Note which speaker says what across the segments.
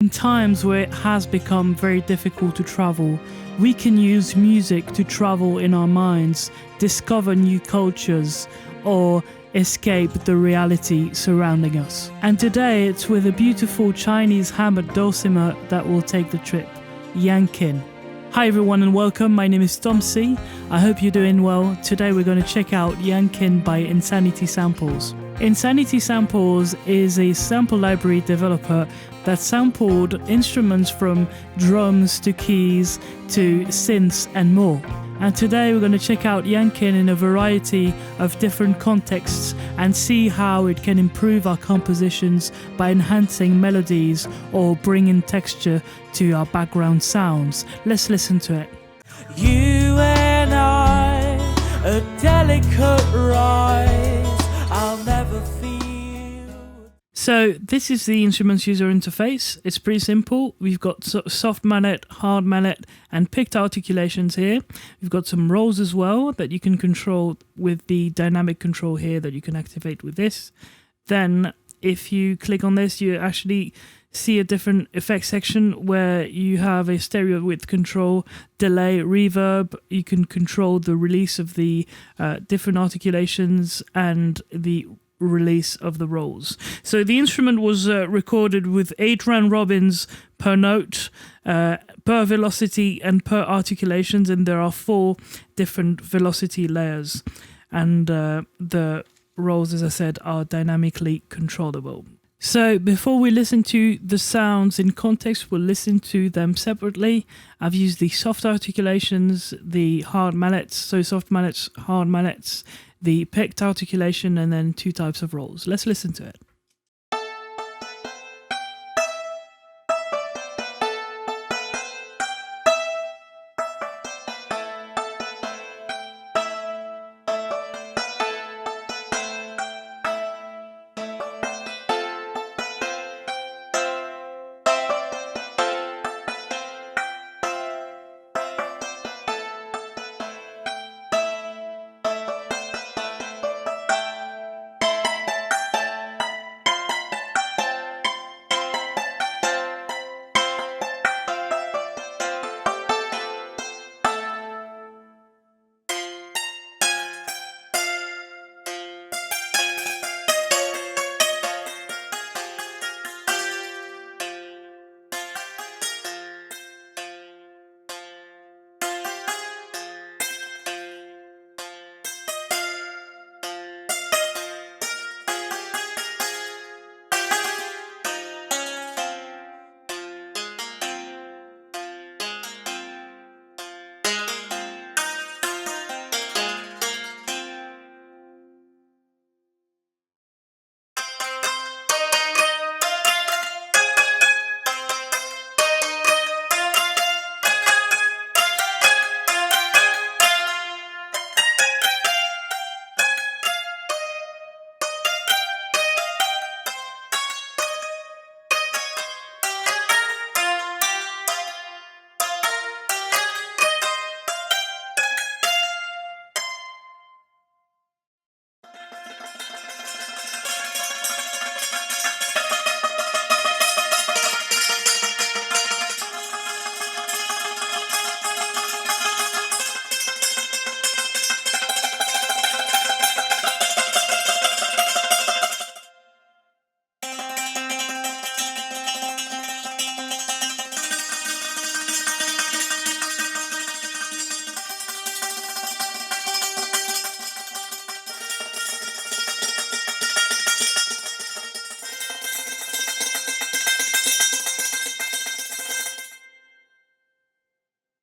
Speaker 1: In times where it has become very difficult to travel, we can use music to travel in our minds, discover new cultures, or escape the reality surrounding us. And today it's with a beautiful Chinese hammered dulcimer that will take the trip, Yangqin. Hi everyone and welcome, my name is ThomC. I hope you're doing well. Today we're going to check out Yangqin by Insanity Samples. Insanity Samples is a sample library developer that sampled instruments from drums to keys to synths and more. And today we're going to check out Yangqin in a variety of different contexts and see how it can improve our compositions by enhancing melodies or bringing texture to our background sounds. Let's listen to it.
Speaker 2: You and I, a delicate rise, I'll never feel.
Speaker 1: So this is the instruments user interface. It's pretty simple. We've got soft mallet, hard mallet, and picked articulations here. We've got some rolls as well that you can control with the dynamic control here that you can activate with this. Then if you click on this, you actually see a different effects section where you have a stereo width control, delay, reverb. You can control the release of the different articulations and the release of the rolls. So the instrument was recorded with 8 round robins per note, per velocity and per articulations, and there are 4 different velocity layers, and the rolls, as I said, are dynamically controllable. So before we listen to the sounds in context, we'll listen to them separately. I've used the soft articulations, the hard mallets, so soft mallets, hard mallets, the picked articulation, and then 2 types of rolls. Let's listen to it.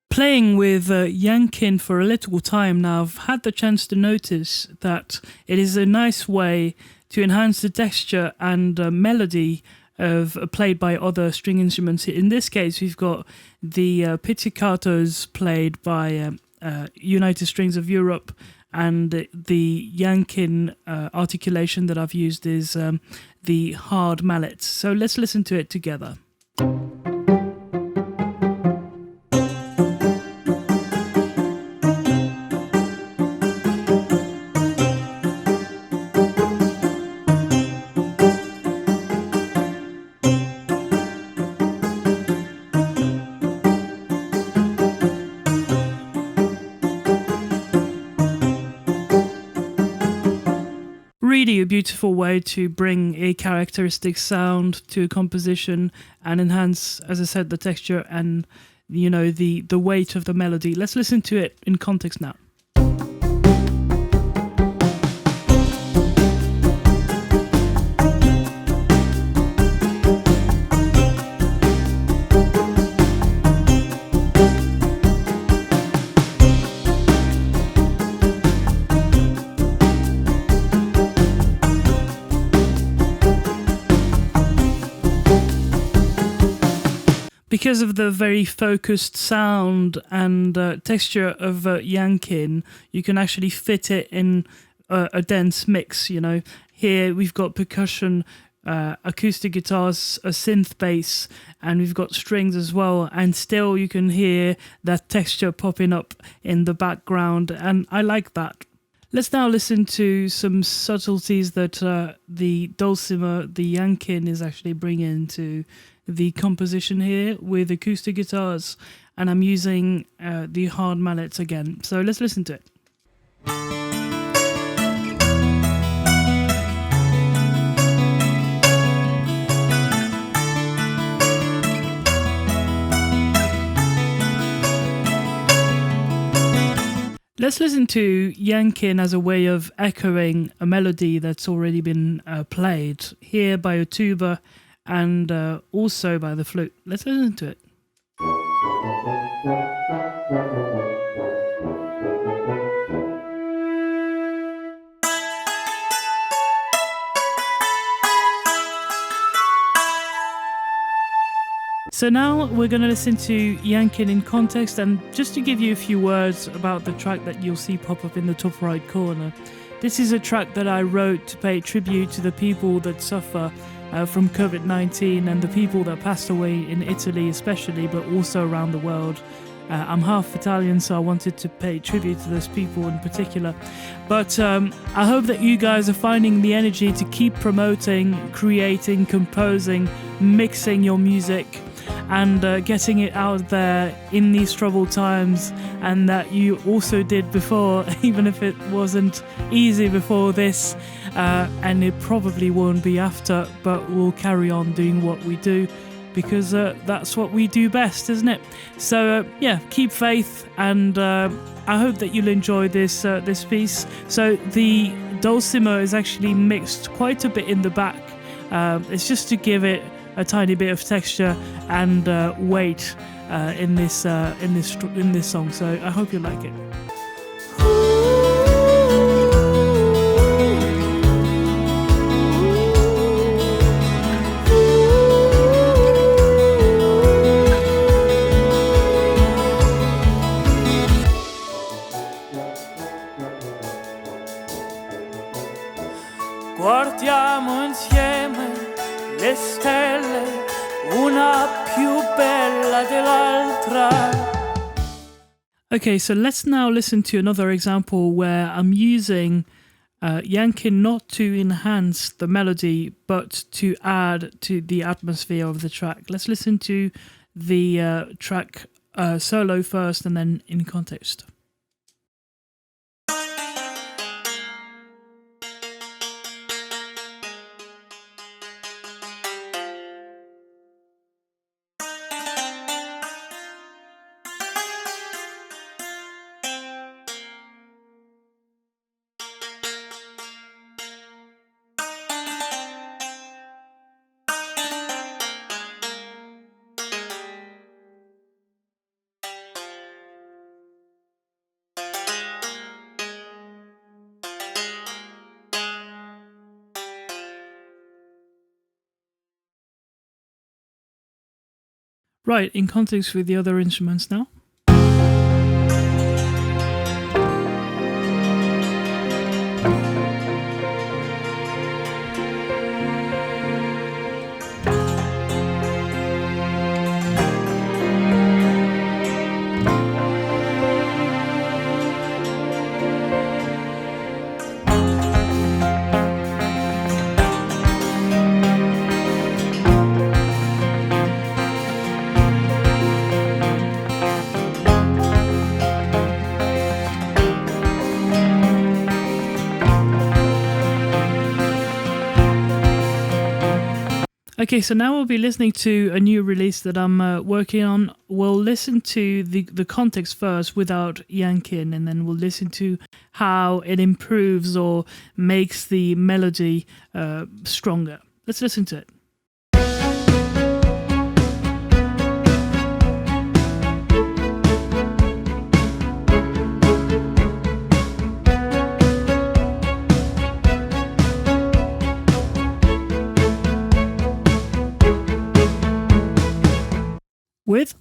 Speaker 1: Playing with Yangqin for a little time now, I've had the chance to notice that it is a nice way to enhance the texture and melody of played by other string instruments. In this case, we've got the pizzicatos played by United Strings of Europe, and the Yangqin articulation that I've used is the hard mallets. So let's listen to it together. beautiful way to bring a characteristic sound to a composition and enhance, as I said, the texture and, you know, the weight of the melody. Let's listen to it in context now. Because of the very focused sound and texture of Yangqin, you can actually fit it in a dense mix, you know. Here we've got percussion, acoustic guitars, a synth bass, and we've got strings as well, and still you can hear that texture popping up in the background, and I like that. Let's now listen to some subtleties that the dulcimer, the Yangqin, is actually bringing to the composition here with acoustic guitars, and I'm using the hard mallets again. So let's listen to it. Let's listen to Yangqin as a way of echoing a melody that's already been played here by a tuba and also by the flute. Let's listen to it. So now we're going to listen to Yangqin in context, and just to give you a few words about the track that you'll see pop up in the top right corner. This is a track that I wrote to pay tribute to the people that suffer from COVID-19 and the people that passed away in Italy especially, but also around the world. I'm half Italian, so I wanted to pay tribute to those people in particular. But I hope that you guys are finding the energy to keep promoting, creating, composing, mixing your music, and getting it out there in these troubled times, and that you also did before, even if it wasn't easy before this, and it probably won't be after, but we'll carry on doing what we do, because that's what we do best, isn't it? So yeah, keep faith, and I hope that you'll enjoy this piece. So the dulcimer is actually mixed quite a bit in the back. It's just to give it a tiny bit of texture and weight in this song. So I hope you like it.
Speaker 2: Guardiamo insieme le stelle, una più bella dell'altra.
Speaker 1: Okay, so let's now listen to another example where I'm using Yangqin not to enhance the melody, but to add to the atmosphere of the track. Let's listen to the track solo first and then in context. Right, in context with the other instruments now. Okay, so now we'll be listening to a new release that I'm working on. We'll listen to the context first without Yangqin, and then we'll listen to how it improves or makes the melody stronger. Let's listen to it. With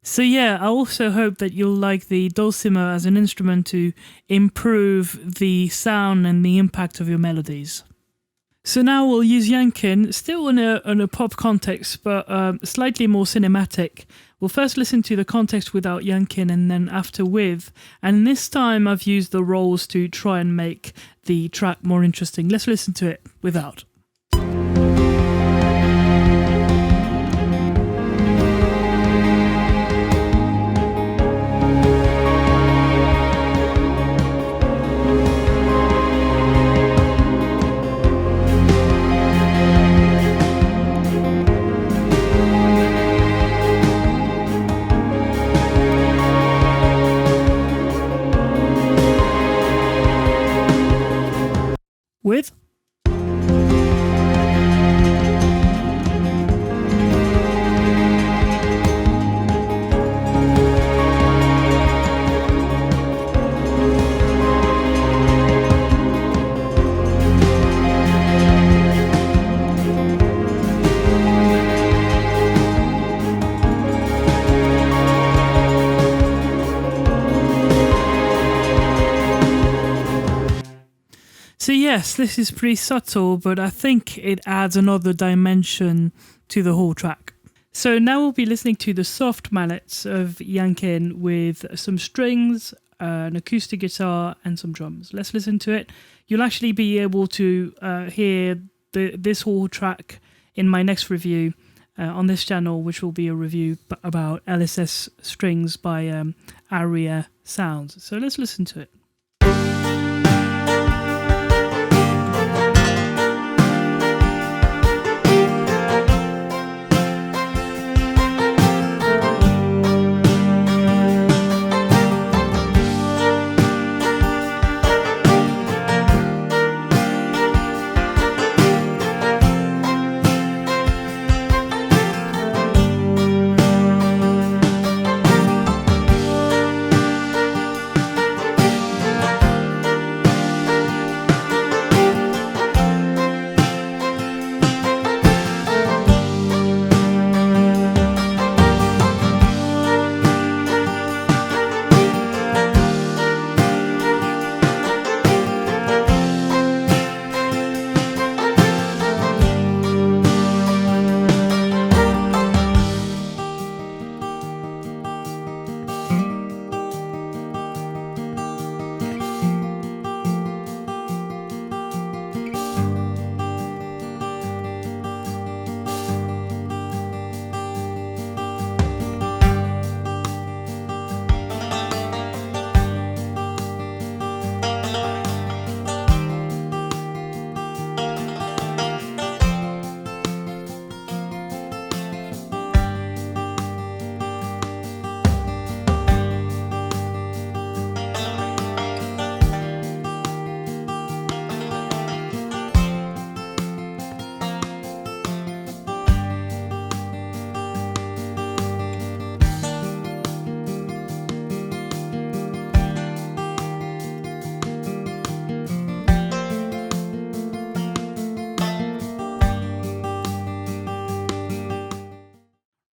Speaker 1: So yeah, I also hope that you'll like the dulcimer as an instrument to improve the sound and the impact of your melodies. So now we'll use Yangqin, still in a pop context, but slightly more cinematic. We'll first listen to the context without Yangqin and then after with. And this time I've used the rolls to try and make the track more interesting. Let's listen to it without. With So yes, this is pretty subtle, but I think it adds another dimension to the whole track. So now we'll be listening to the soft mallets of Yangqin with some strings, an acoustic guitar and some drums. Let's listen to it. You'll actually be able to hear this whole track in my next review on this channel, which will be a review about LSS strings by Aria Sounds. So let's listen to it.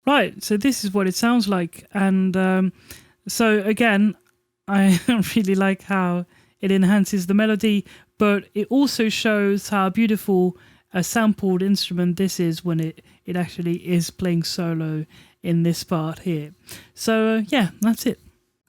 Speaker 1: Right, so this is what it sounds like. And so again, I really like how it enhances the melody, but it also shows how beautiful a sampled instrument this is when it actually is playing solo in this part here. So yeah, that's it.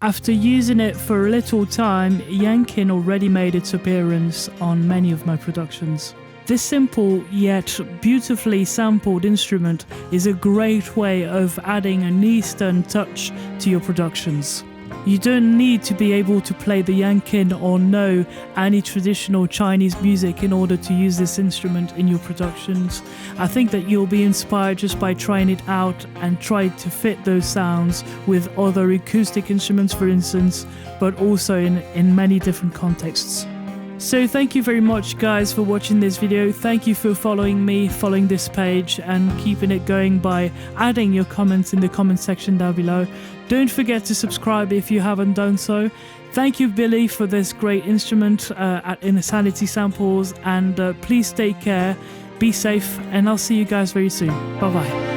Speaker 1: After using it for a little time, Yangqin already made its appearance on many of my productions. This simple yet beautifully sampled instrument is a great way of adding an Eastern touch to your productions. You don't need to be able to play the Yangqin or know any traditional Chinese music in order to use this instrument in your productions. I think that you'll be inspired just by trying it out and try to fit those sounds with other acoustic instruments, for instance, but also in many different contexts. So thank you very much guys for watching this video. Thank you for following me, following this page and keeping it going by adding your comments in the comment section down below. Don't forget to subscribe if you haven't done so. Thank you Billy for this great instrument at Insanity Samples, and please take care, be safe, and I'll see you guys very soon. Bye bye.